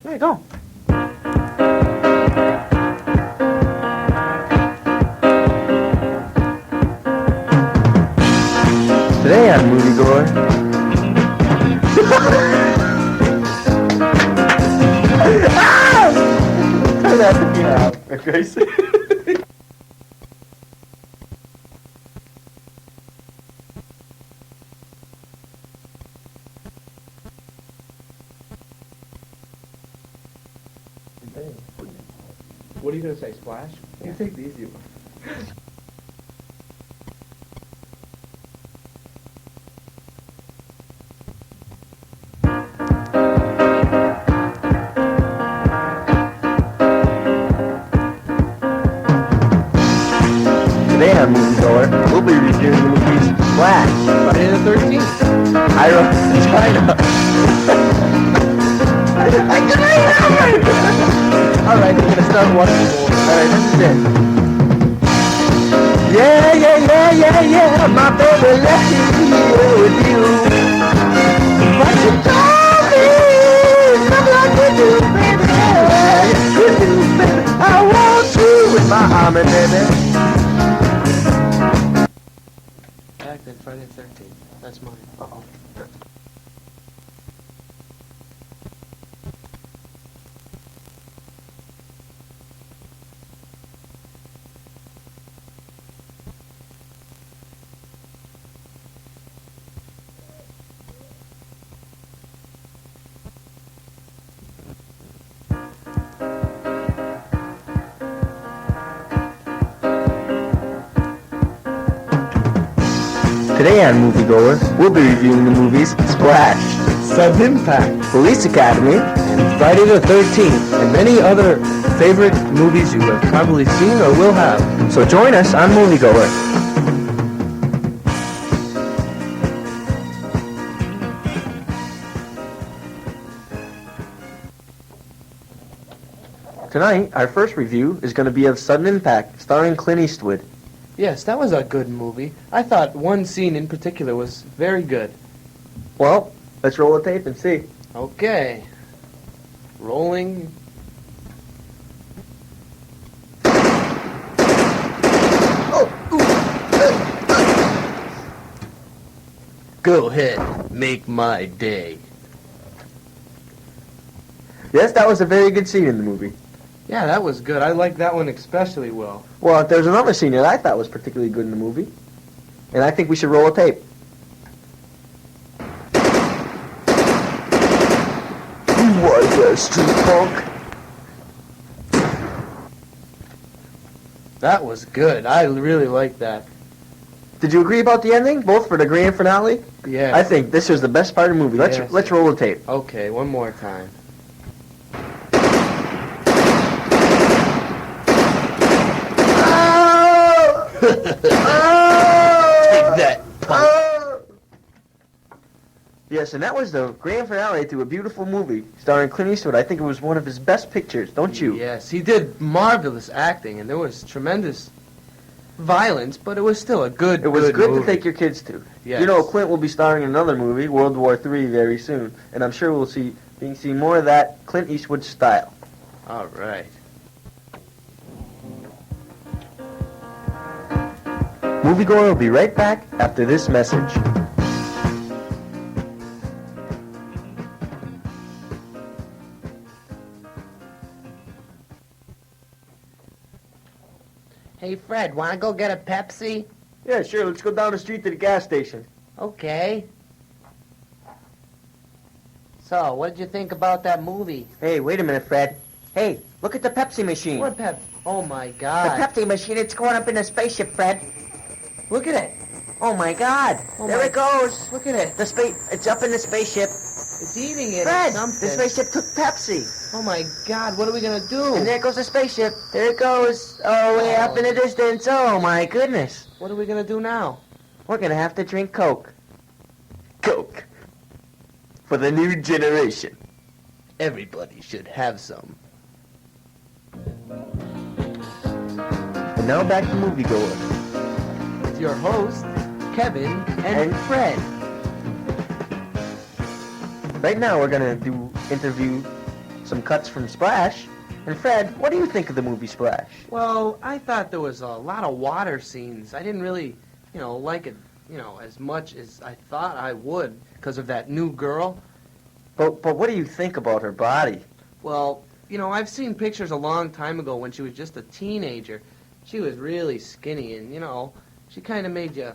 There you go. Today on Movie Goer. Turn that thing off, for Christ's sake. What are you gonna say, Splash? You take the easy one. Today on Movie Goer, we'll be reviewing the movies Splash, Friday the 13th. Ira, China. Alright, we're gonna start watching more. Alright, this is it. Yeah, my baby left me here with you. But you told me, I'm like you do, baby. You do, baby. I want you with my arm, baby. Back then, Friday the 13th. That's mine. Uh-oh. Today on Movie Goer, we'll be reviewing the movies Splash, Sudden Impact, Police Academy, and Friday the 13th, and many other favorite movies you have probably seen or will have. so join us on Movie Goer. Tonight, our first review is going to be of Sudden Impact, starring Clint Eastwood. Yes, that was a good movie. I thought one scene in particular was very good. Well, let's roll the tape and see. Okay. Rolling. Go ahead, make my day. Yes, that was a very good scene in the movie. Yeah, that was good. I liked that one especially well. Well, there's another scene that I thought was particularly good in the movie, and I think we should roll a tape. Who was that street punk? That was good. I really liked that. Did you agree about the ending, both for the grand finale? Yeah. I think this was the best part of the movie. Let's Yes. let's roll the tape. Okay, one more time. Take that, punk. Yes, and that was the grand finale to a beautiful movie starring Clint Eastwood. I think it was one of his best pictures, don't you? Yes, he did marvelous acting, and there was tremendous violence, but it was still a good It was good movie. to take your kids to. Yes. You know, Clint will be starring in another movie, World War III, very soon, and I'm sure we'll see more of that Clint Eastwood style. All right. Moviegoer will be right back after this message. Hey, Fred, wanna go get a Pepsi? Yeah, sure. Let's go down the street to the gas station. Okay. So, what did you think about that movie? Hey, wait a minute, Fred. Hey, look at the Pepsi machine. What Pep? Oh my The God! Pepsi machine, it's going up in a spaceship, Fred. Look at it! Oh my God. Oh There my- it goes. Look at it! It's up in the spaceship. It's eating it. or Fred, something. the spaceship took Pepsi. Oh my God! What are we gonna do? And there goes the spaceship. There it goes. Oh, way up in the distance. Oh my goodness. What are we gonna do now? We're gonna have to drink Coke. Coke. For the new generation. Everybody should have some. And now back to Moviegoer. With your host, Kevin and And- Fred. Right now we're gonna interview some cuts from Splash. And Fred, what do you think of the movie Splash? Well, I thought there was a lot of water scenes. I didn't really, like it, as much as I thought I would because of that new girl. But what do you think about her body? Well, I've seen pictures a long time ago when she was just a teenager. She was really skinny and, she kind of made you,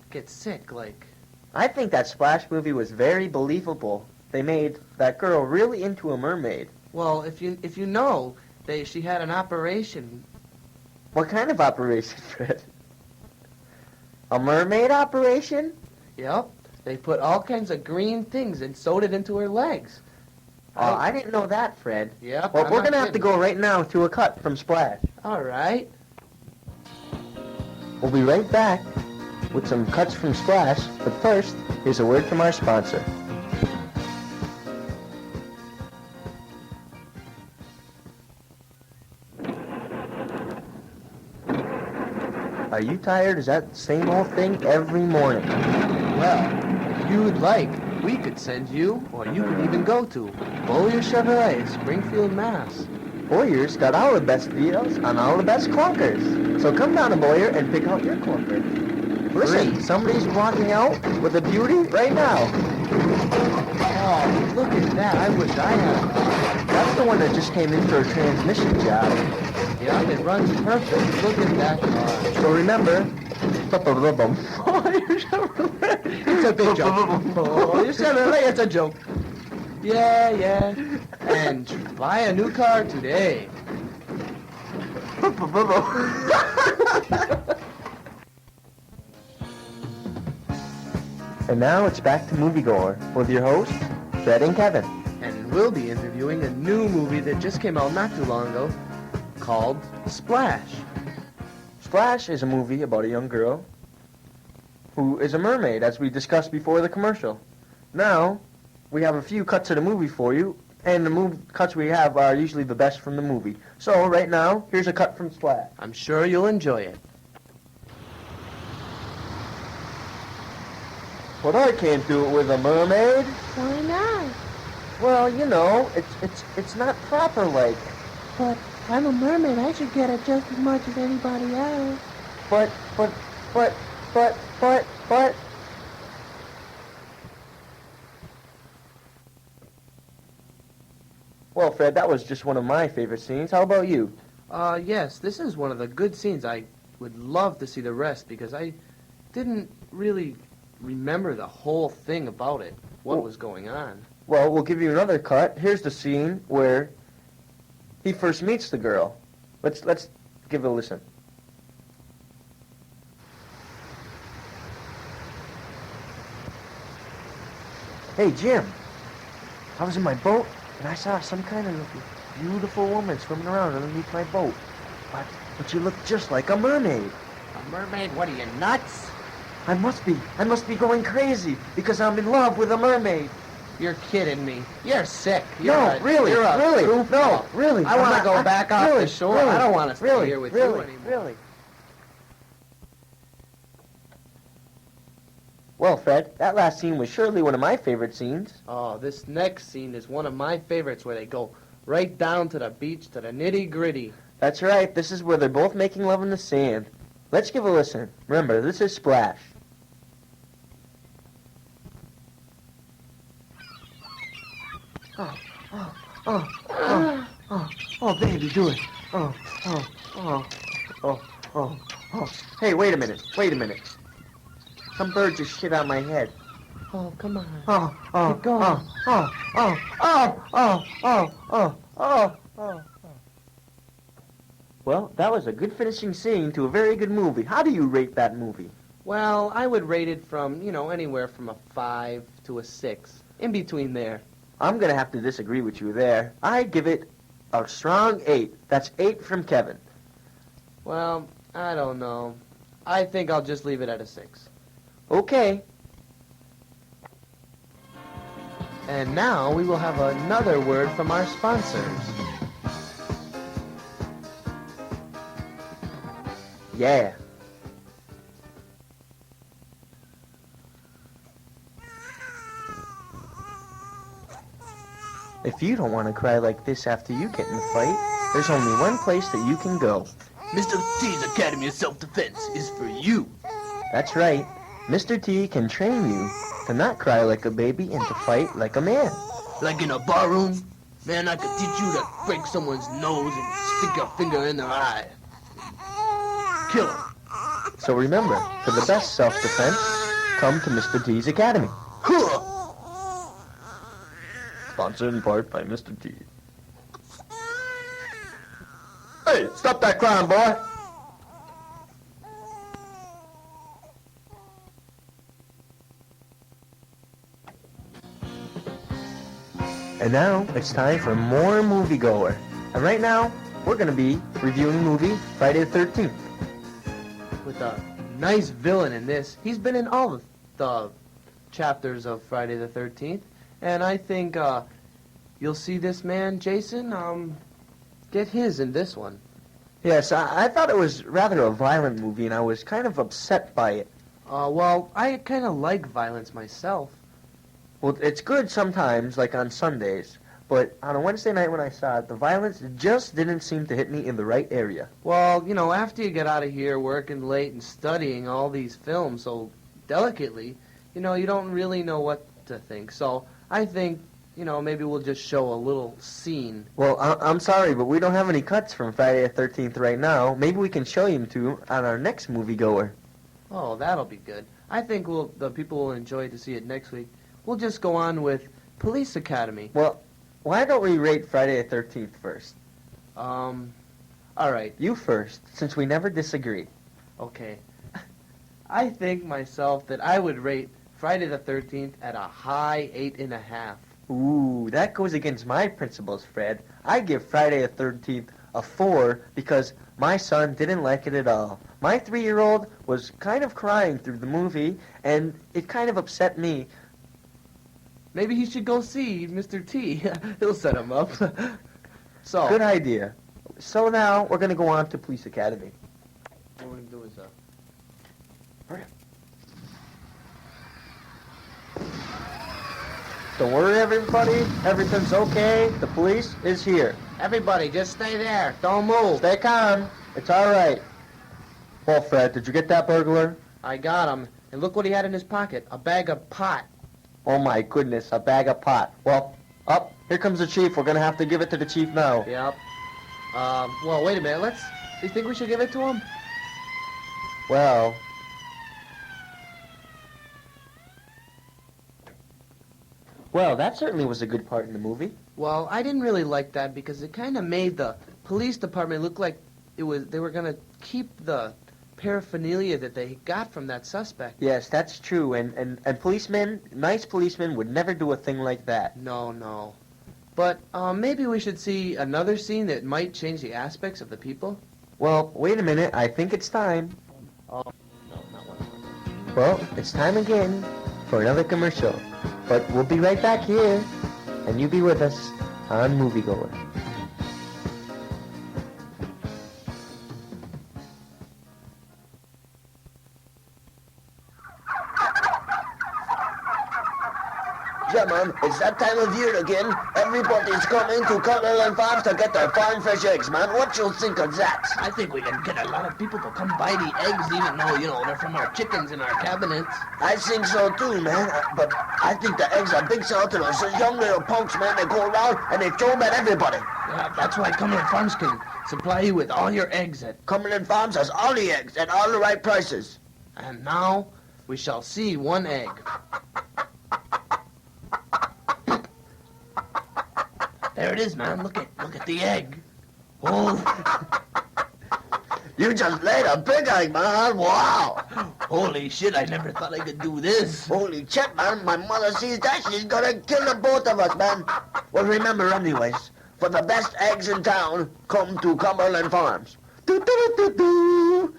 get sick, like. I think that Splash movie was very believable. They made that girl really into a mermaid. Well, if you know, she had an operation. What kind of operation, Fred? A mermaid operation? Yep. They put all kinds of green things and sewed it into her legs. Oh, I didn't know that, Fred. Yep. Well, we're going to have to go right now to a cut from Splash. All right. We'll be right back with some cuts from Splash, but first, here's a word from our sponsor. Are you tired? Is that the same old thing every morning? Well, if you'd like, we could send you, or you could even go to Boyer Chevrolet, Springfield, Mass. Boyer's got all the best deals on all the best clunkers. So come down to Boyer and pick out your clunker. Listen, somebody's walking out with a beauty right now. Oh, look at that. I wish I had. That's the one that just came in for a transmission job. Yeah, it runs perfect. Look at that car. So remember, It's a big joke. Oh, you Chevrolet, it's a joke. Yeah. And buy a new car today. And now it's back to Movie Goer with your hosts, Fred and Kevin. And we'll be interviewing a new movie that just came out not too long ago called Splash. Splash is a movie about a young girl who is a mermaid, as we discussed before the commercial. Now, we have a few cuts of the movie for you, and the cuts we have are usually the best from the movie. So, right now, here's a cut from Splash. I'm sure you'll enjoy it. But I can't do it with a mermaid. Why not? Well, it's not proper like. But I'm a mermaid. I should get it just as much as anybody else. But. Well, Fred, that was just one of my favorite scenes. How about you? Yes, this is one of the good scenes. I would love to see the rest because I didn't really remember the whole thing about it, what was going on. Well, we'll give you another cut. Here's the scene where he first meets the girl. Let's give it a listen. Hey, Jim. I was in my boat, and I saw some kind of beautiful woman swimming around underneath my boat. But you look just like a mermaid. A mermaid? What are you, nuts? I must be going crazy because I'm in love with a mermaid. You're kidding me. You're sick. Really. I want to go back off the shore. Really, I don't want to stay here with you anymore. Really. Well, Fred, that last scene was surely one of my favorite scenes. Oh, this next scene is one of my favorites where they go right down to the beach, to the nitty-gritty. That's right. This is where they're both making love in the sand. Let's give a listen. Remember, this is Splash. Oh, baby, do it. Hey, wait a minute. Some bird just shit on my head. Oh, come on. Keep going. Well, that was a good finishing scene to a very good movie. How do you rate that movie? Well, I would rate it from, anywhere from a 5 to a 6. In between there. I'm going to have to disagree with you there. I give it a strong 8. That's 8 from Kevin. Well, I don't know. I think I'll just leave it at a 6. Okay. And now we will have another word from our sponsors. Yeah. If you don't want to cry like this after you get in a fight, there's only one place that you can go. Mr. T's Academy of Self-Defense is for you. That's right. Mr. T can train you to not cry like a baby and to fight like a man. Like in a barroom, man, I could teach you to break someone's nose and stick your finger in their eye. Kill 'em. So remember, for the best self-defense, come to Mr. T's Academy. Sponsored in part by Mr. T. Hey, stop that crying, boy! And now, it's time for more Movie Goer. And right now, we're going to be reviewing the movie Friday the 13th. With a nice villain in this. He's been in all of the chapters of Friday the 13th. And I think you'll see this man, Jason, get his in this one. Yes, I thought it was rather a violent movie, and I was kind of upset by it. Well, I kind of like violence myself. Well, it's good sometimes, like on Sundays, but on a Wednesday night when I saw it, the violence just didn't seem to hit me in the right area. Well, you know, after you get out of here working late and studying all these films so delicately, you know, you don't really know what to think. So I think, you know, maybe we'll just show a little scene. Well, I'm sorry, but we don't have any cuts from Friday the 13th right now. Maybe we can show you two on our next Movie Goer. Oh, that'll be good. I think the people will enjoy to see it next week. We'll just go on with Police Academy. Well, why don't we rate Friday the 13th first? All right. You first, since we never disagree. Okay. I think myself that I would rate Friday the 13th at a high 8.5. Ooh, that goes against my principles, Fred. I give Friday the 13th a 4 because my son didn't like it at all. My 3-year-old was kind of crying through the movie, and it kind of upset me. Maybe he should go see Mr. T. He'll set him up. So, Good idea. So now we're going to go on to Police Academy. what we're going to do is, Hurry up. Don't worry, everybody. Everything's okay. The police is here. everybody, just stay there. Don't move. Stay calm. It's all right. Well, Fred, did you get that burglar? I got him. And look what he had in his pocket. A bag of pot. Oh, my goodness, a bag of pot. Well, up. Here comes the chief. We're going to have to give it to the chief now. Yep. Well, wait a minute. Do you think we should give it to him? Well... Well, that certainly was a good part in the movie. Well, I didn't really like that because it kind of made the police department look like they were going to keep the paraphernalia that they got from that suspect. Yes, that's true. And policemen, nice policemen, would never do a thing like that. No. But maybe we should see another scene that might change the aspects of the people. Well, wait a minute. I think it's time. Oh, no, not one. Well, it's time again for another commercial. But we'll be right back here, and you be with us on Movie Goer. Yeah, man, it's that time of year again. Everybody's coming to Cumberland Farms to get their farm fresh eggs, man. What you think of that? I think we can get a lot of people to come buy the eggs, even though, you know, they're from our chickens in our cabinets. I think so too, man. But I think the eggs are big sell to us. Those young little punks, man, they go around and they throw them at everybody. Yeah, that's why Cumberland Farms can supply you with all your eggs at. Cumberland Farms has all the eggs at all the right prices. And now we shall see one egg. There it is, man. Look at the egg. Oh, You just laid a big egg, man. Wow. holy shit! I never thought I could do this. Holy shit, man. My mother sees that, she's gonna kill the both of us, man. Well, remember anyways, for the best eggs in town, come to Cumberland Farms. Do-do-do-do-do.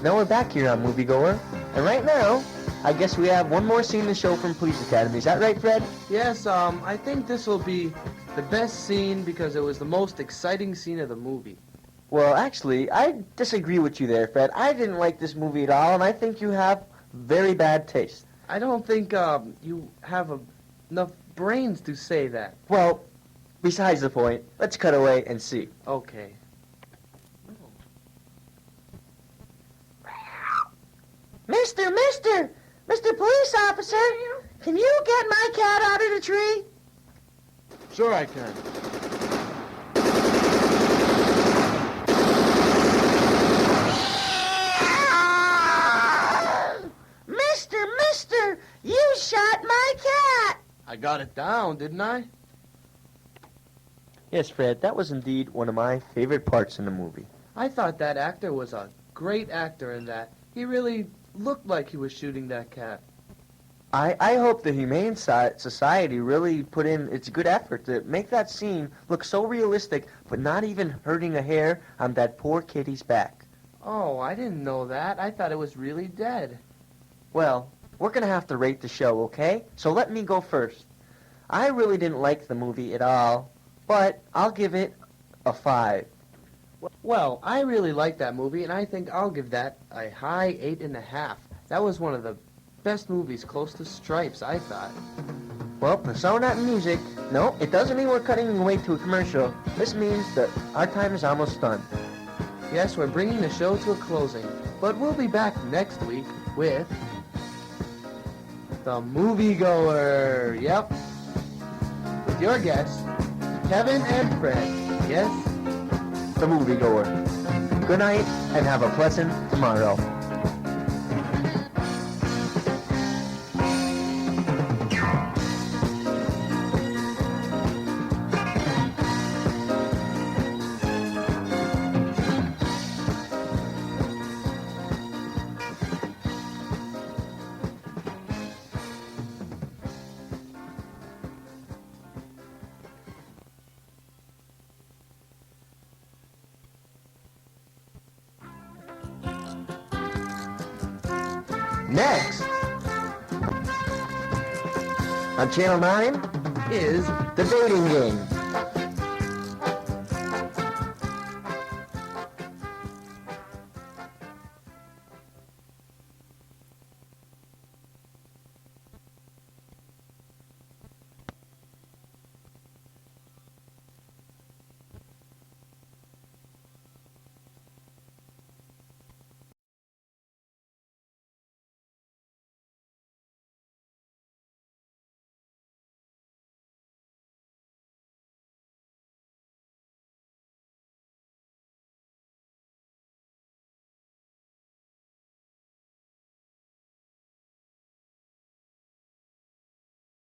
Now we're back here on Movie Goer, and right now, I guess we have one more scene to show from Police Academy. Is that right, Fred? Yes, I think this will be the best scene because it was the most exciting scene of the movie. Well, actually, I disagree with you there, Fred. I didn't like this movie at all, and I think you have very bad taste. I don't think you have enough brains to say that. Well, besides the point, let's cut away and see. Okay. Mr. Police Officer, can you get my cat out of the tree? Sure I can. Mister, you shot my cat. I got it down, didn't I? Yes, Fred, that was indeed one of my favorite parts in the movie. I thought that actor was a great actor in that. He really looked like he was shooting that cat. I hope the Humane Society really put in its good effort to make that scene look so realistic, but not even hurting a hair on that poor kitty's back. Oh, I didn't know that. I thought it was really dead. Well, we're going to have to rate the show, okay? So let me go first. I really didn't like the movie at all, but I'll give it a 5. Well, I really like that movie, and I think I'll give that a high 8.5. That was one of the best movies close to Stripes, I thought. Well, the sound that music. No, it doesn't mean we're cutting away to a commercial. This means that our time is almost done. Yes, we're bringing the show to a closing, but we'll be back next week with the Movie Goer. Yep. With your guests, Kevin and Fred. Yes? The Movie Goer. Good night and have a pleasant tomorrow. Next, on Channel 9, Is The Dating Game.